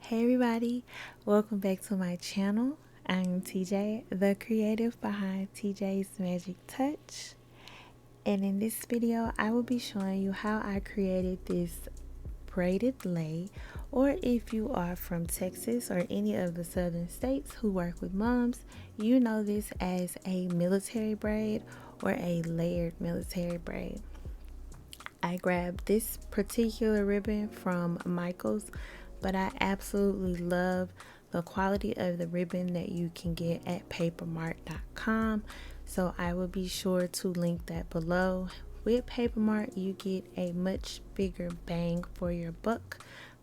Hey everybody, welcome back to my channel. I'm TJ, the creative behind TJ's Magic Touch. And in this video, I will be showing you how I created this braided lei, or if you are from Texas or any of the southern states who work with moms, you know this as a military braid or a layered military braid. I grabbed this particular ribbon from Michael's, but I absolutely love the quality of the ribbon that you can get at PAPERMART.com. So I will be sure to link that below. With PAPERMART, you get a much bigger bang for your buck,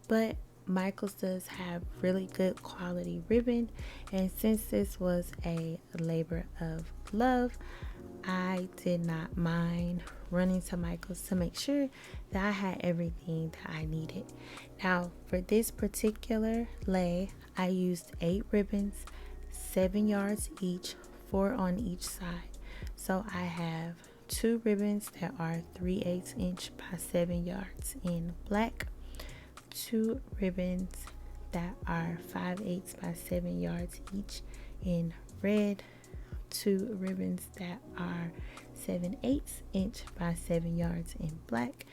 but Michael's does have really good quality ribbon, and since this was a labor of love, I did not mind running to Michael's to make sure that I had everything that I needed. Now, for this particular lei, I used 8 ribbons, 7 yards each, 4 on each side. So I have 2 ribbons that are 3/8 inch by 7 yards in black, 2 ribbons that are 5/8 by 7 yards each in red, 2 ribbons that are 7/8 inch by 7 yards in black,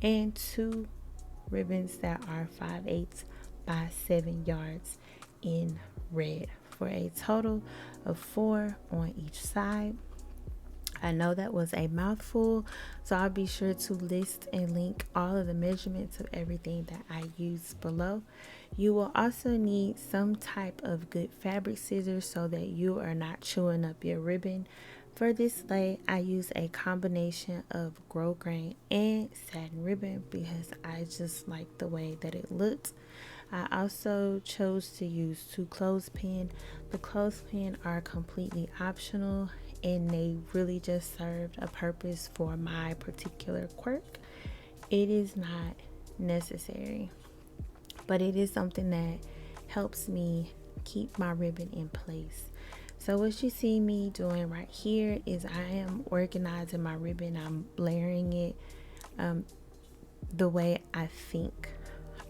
and 2 ribbons that are 5/8 by 7 yards in red, for a total of 4 on each side. I know that was a mouthful, so I'll be sure to list and link all of the measurements of everything that I used below. You will also need some type of good fabric scissors so that you are not chewing up your ribbon. For this lei, I use a combination of Grosgrain and Satin Ribbon because I just like the way that it looked. I also chose to use 2 clothespin. The clothespin are completely optional and they really just served a purpose for my particular quirk. It is not necessary, but it is something that helps me keep my ribbon in place. So what you see me doing right here is I am organizing my ribbon. I'm layering it the way I think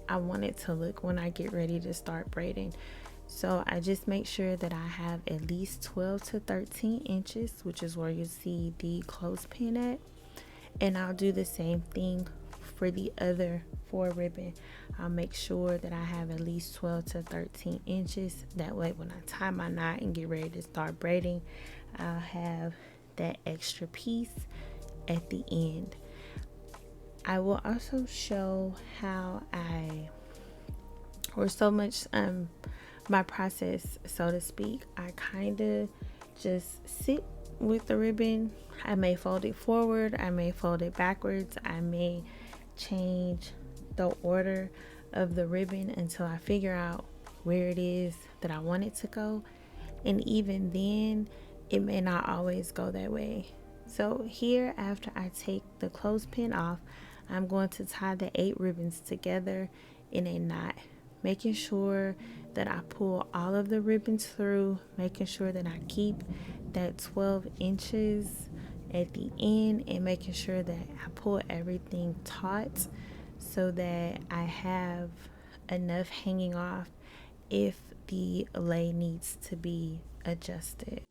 I want it to look when I get ready to start braiding. So I just make sure that I have at least 12 to 13 inches, which is where you see the clothespin at. And I'll do the same thing for the other 4 ribbon. I'll make sure that I have at least 12 to 13 inches. That way when I tie my knot and get ready to start braiding, I'll have that extra piece at the end. I will also show how my process, so to speak. I kind of just sit with the ribbon. I may fold it forward, I may fold it backwards, I may change the order of the ribbon until I figure out where it is that I want it to go. And even then, it may not always go that way. So here, after I take the clothespin off, I'm going to tie the 8 ribbons together in a knot, making sure that I pull all of the ribbons through, making sure that I keep that 12 inches at the end, and making sure that I pull everything taut so that I have enough hanging off if the lei needs to be adjusted.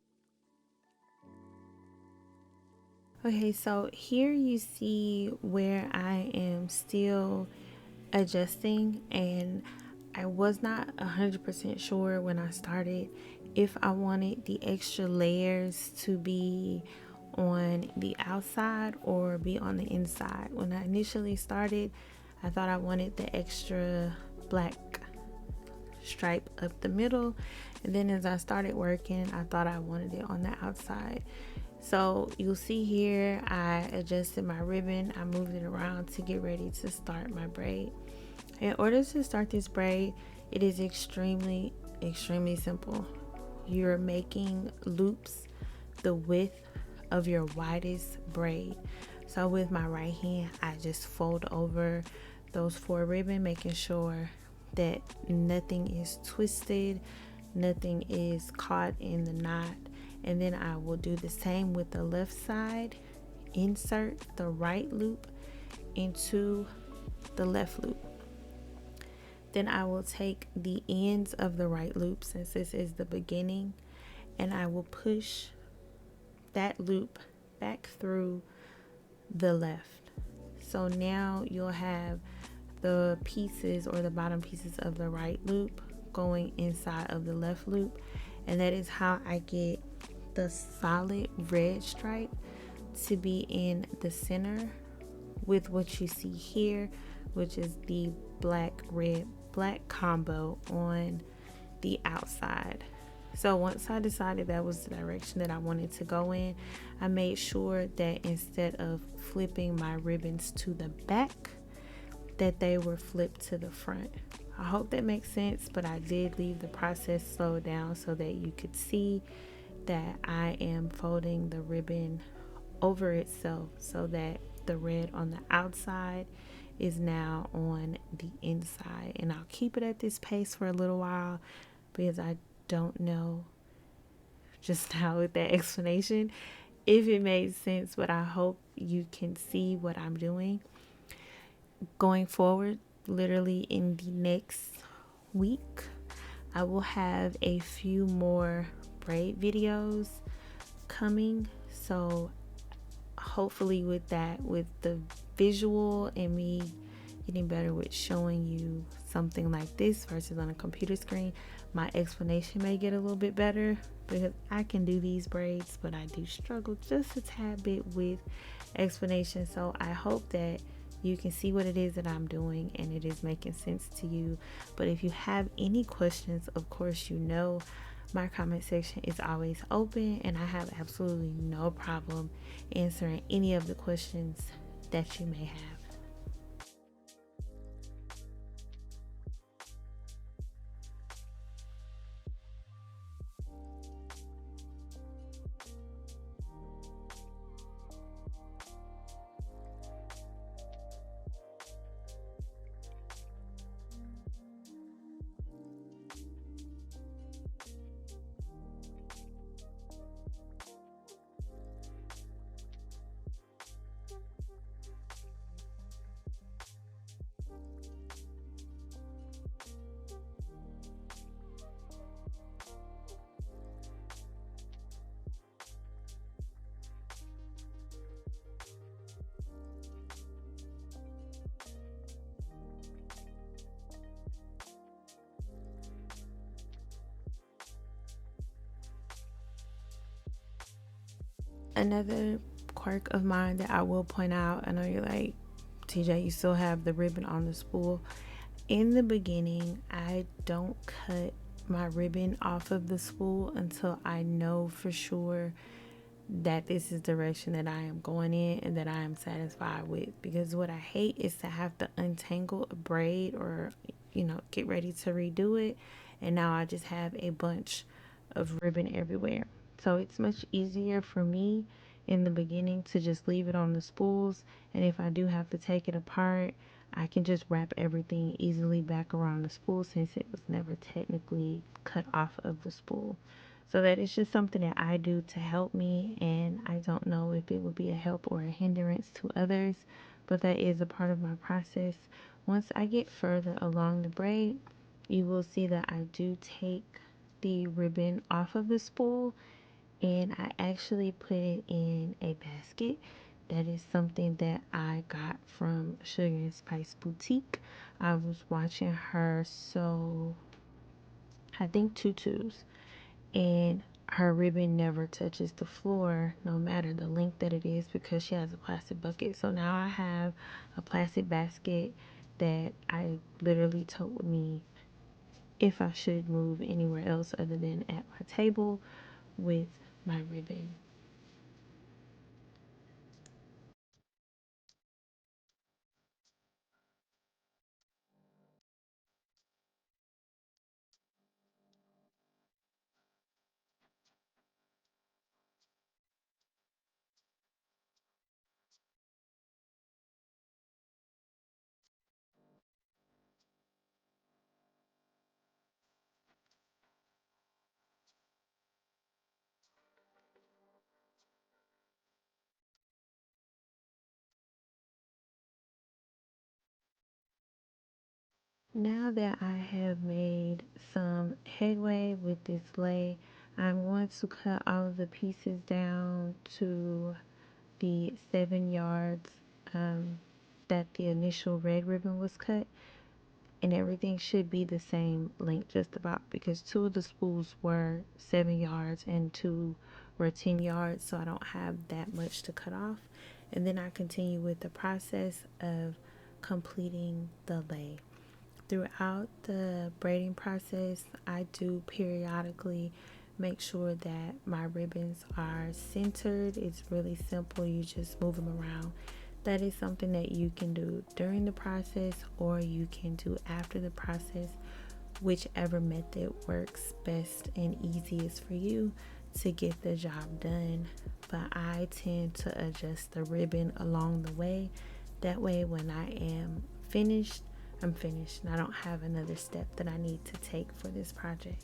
Okay, so here you see where I am still adjusting, and I was not 100% sure when I started if I wanted the extra layers to be on the outside or be on the inside. When I initially started, I thought I wanted the extra black stripe up the middle, and then as I started working, I thought I wanted it on the outside. So you'll see here I adjusted my ribbon, I moved it around to get ready to start my braid. In order to start this braid, it is extremely simple. You're making loops the width of your widest braid. So with my right hand, I just fold over those 4 ribbon, making sure that nothing is twisted, nothing is caught in the knot. And then I will do the same with the left side. Insert the right loop into the left loop. Then I will take the ends of the right loop, since this is the beginning, and I will push that loop back through the left. So now you'll have the pieces, or the bottom pieces of the right loop, going inside of the left loop, and that is how I get the solid red stripe to be in the center, with what you see here, which is the black red black combo on the outside. So once I decided that was the direction that I wanted to go in, I made sure that instead of flipping my ribbons to the back, that they were flipped to the front. I hope that makes sense, but I did leave the process slowed down so that you could see that I am folding the ribbon over itself, so that the red on the outside is now on the inside. And I'll keep it at this pace for a little while, because I don't know just now with that explanation if it made sense, but I hope you can see what I'm doing. Going forward, literally in the next week, I will have a few more braid videos coming. So hopefully with that, with the visual and me getting better with showing you something like this versus on a computer screen, my explanation may get a little bit better, because I can do these braids, but I do struggle just a tad bit with explanation. So I hope that you can see what it is that I'm doing and it is making sense to you. But if you have any questions, of course, you know my comment section is always open, and I have absolutely no problem answering any of the questions that you may have. Another quirk of mine that I will point out, I know you're like, TJ, you still have the ribbon on the spool. In the beginning, I don't cut my ribbon off of the spool until I know for sure that this is the direction that I am going in and that I am satisfied with. Because what I hate is to have to untangle a braid, or get ready to redo it, and now I just have a bunch of ribbon everywhere. So it's much easier for me in the beginning to just leave it on the spools, and if I do have to take it apart, I can just wrap everything easily back around the spool, since it was never technically cut off of the spool. So that is just something that I do to help me, and I don't know if it would be a help or a hindrance to others, but that is a part of my process. Once I get further along the braid, you will see that I do take the ribbon off of the spool, and I actually put it in a basket. That is something that I got from Sugar and Spice Boutique. I was watching her sew, I think, tutus, and her ribbon never touches the floor, no matter the length that it is, because she has a plastic bucket. So now I have a plastic basket that I literally tote with me if I should move anywhere else other than at my table with my ribbon. Now that I have made some headway with this lei, I'm going to cut all of the pieces down to the 7 yards that the initial red ribbon was cut, and everything should be the same length just about, because two of the spools were 7 yards and two were 10 yards, so I don't have that much to cut off. And then I continue with the process of completing the lei. Throughout the braiding process, I do periodically make sure that my ribbons are centered. It's really simple, you just move them around. That is something that you can do during the process or you can do after the process, whichever method works best and easiest for you to get the job done. But I tend to adjust the ribbon along the way. That way when I am finished, I'm finished and I don't have another step that I need to take for this project.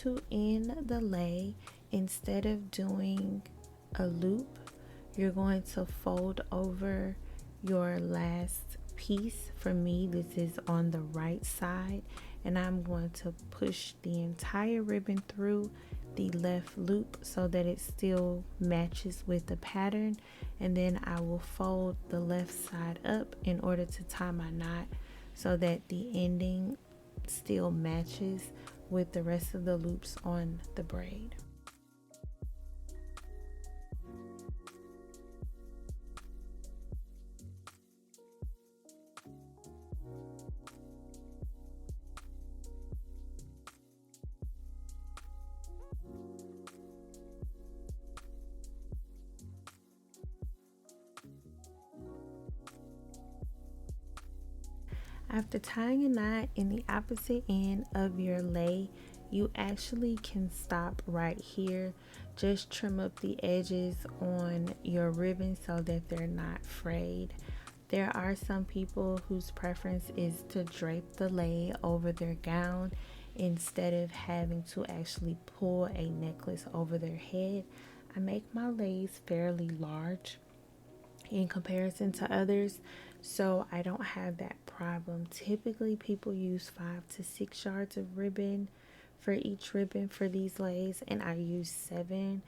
to end the lei, instead of doing a loop, you're going to fold over your last piece. For me, this is on the right side, and I'm going to push the entire ribbon through the left loop so that it still matches with the pattern, and then I will fold the left side up in order to tie my knot so that the ending still matches with the rest of the loops on the braid. After tying a knot in the opposite end of your lei, you actually can stop right here. Just trim up the edges on your ribbon so that they're not frayed. There are some people whose preference is to drape the lei over their gown instead of having to actually pull a necklace over their head. I make my leis fairly large in comparison to others, so I don't have that problem. Typically people use 5 to 6 yards of ribbon for each ribbon for these leis, and I use 7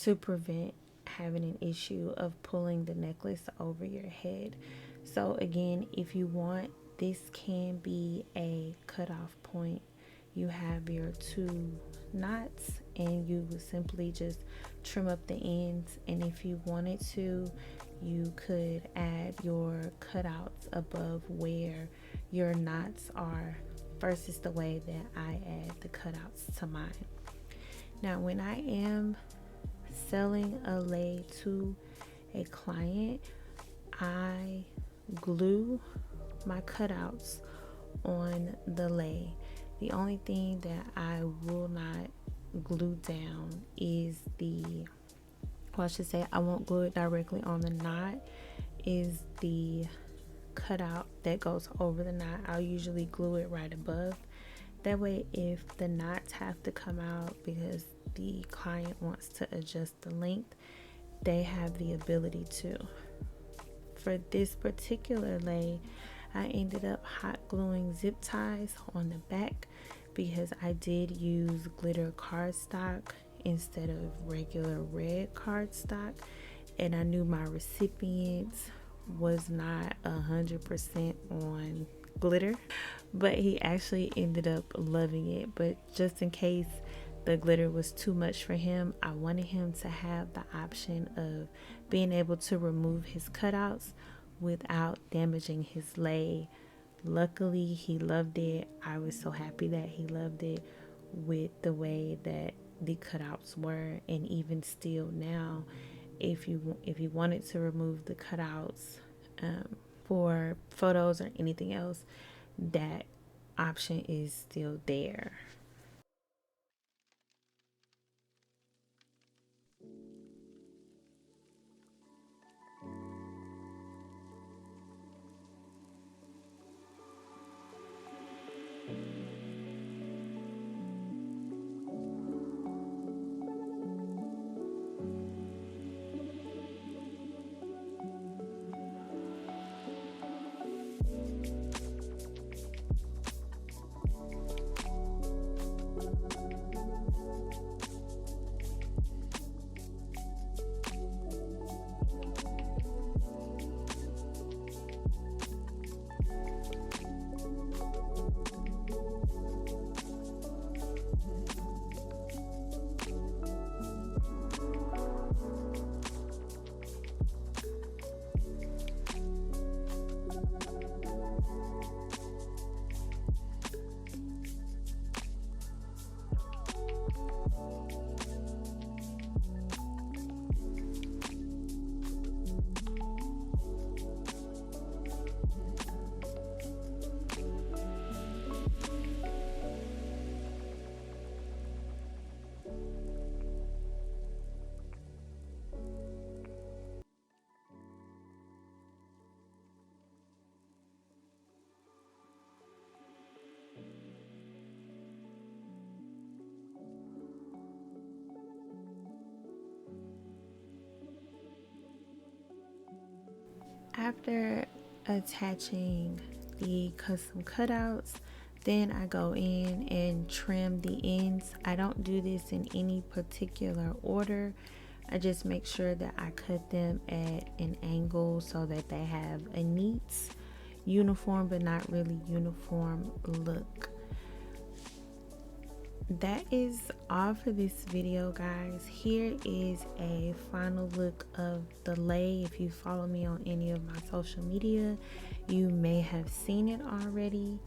to prevent having an issue of pulling the necklace over your head. So again, if you want, this can be a cutoff point. You have your 2 knots and you would simply just trim up the ends, and if you wanted to, you could add your cutouts above where your knots are versus the way that I add the cutouts to mine. Now, when I am selling a lei to a client, I glue my cutouts on the lei. The only thing that I will not glue down is I should say I won't glue it directly on the knot, is the cutout that goes over the knot. I'll usually glue it right above. That way, if the knots have to come out because the client wants to adjust the length, they have the ability to. For this particular lei, I ended up hot gluing zip ties on the back because I did use glitter cardstock instead of regular red cardstock, and I knew my recipient was not 100% on glitter, but he actually ended up loving it. But just in case the glitter was too much for him, I wanted him to have the option of being able to remove his cutouts without damaging his lei. Luckily, he loved it. I was so happy that he loved it with the way that the cutouts were. And even still now, if you wanted to remove the cutouts for photos or anything else, that option is still there. after attaching the custom cutouts, then I go in and trim the ends. I don't do this in any particular order. I just make sure that I cut them at an angle so that they have a neat, uniform but not really uniform look. That is all for this video, guys. Here is a final look of the lei. If you follow me on any of my social media, you may have seen it already.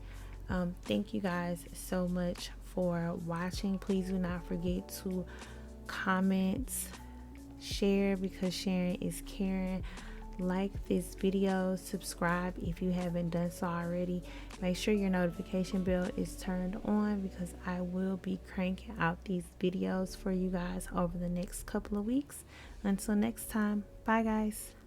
Thank you guys so much for watching. Please do not forget to comment, share, because sharing is caring. Like this video, subscribe if you haven't done so already. Make sure your notification bell is turned on, because I will be cranking out these videos for you guys over the next couple of weeks. Until next time, bye guys.